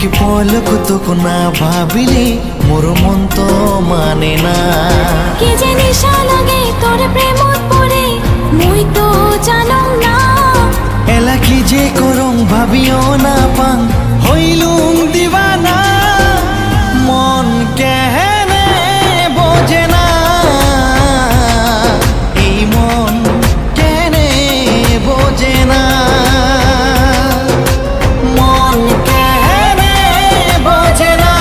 এক পলক তোক না ভাবিলে মোর মন তো মানে না। কি যে নিশা লাগে তোর প্রেমত পড়ে মুই তো জানো না। এলা কি যে করং ভাবিও না পাং হইলুম দিবানা। মন কেহেনে বোঝে না, এই মন কেনে বোঝে না। মন কেহেনে বোঝে না,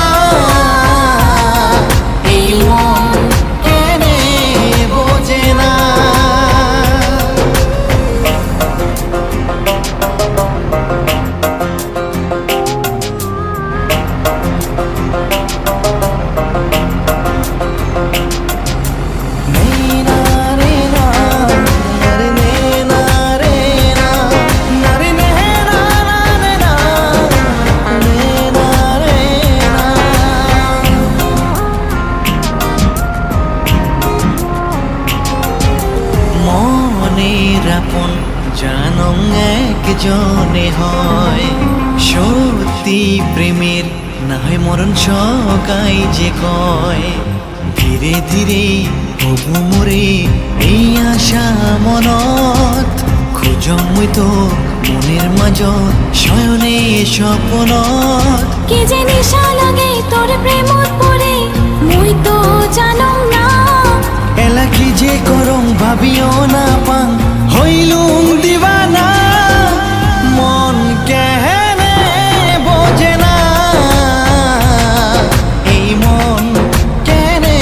এই মন কেনে বোঝে না। আপন জানং একজনে হয়, সত্যি প্রেমের না হয় মরণ সকাই যে কয়। ধীরে ধীরে হবু মোরে এই আশা মনত, খুঁজং মুই তো মনের মাজত শয়নে স্বপ্নত। কি যে নিশা লাগে তোর প্রেমত পড়ে মুই তো জানো না। এলা কি যে করং ভাবিও না পাং হইলুম দিবানা। মন কেহেনে বোঝে না, এই মন কেনে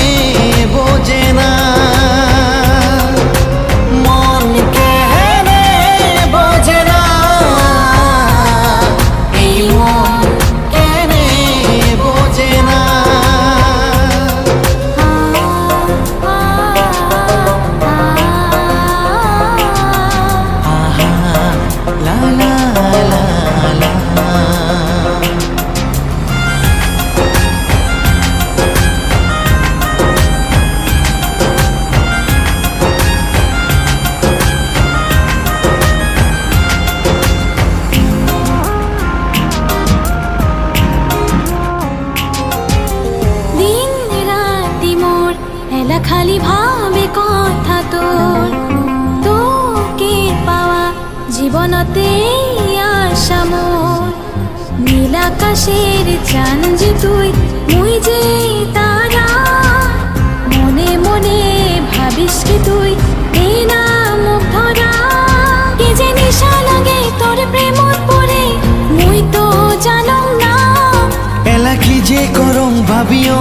বোঝে না। মন কেহেনে বোঝে না, এই মন কেনে বোঝে না। খালি ভাবে কথা তোর, তোকে পাওয়া জীবনতে আশা মোর। নীল আকাশের চান যে তুই মুই যে তারা, মনে মনে ভাবিস কি তুই এই না মুগ্ধরা। কি যে নিশা লাগে তোর প্রেমত পড়ে মুই তো জানো না। এলা কি যে করং ভাবিও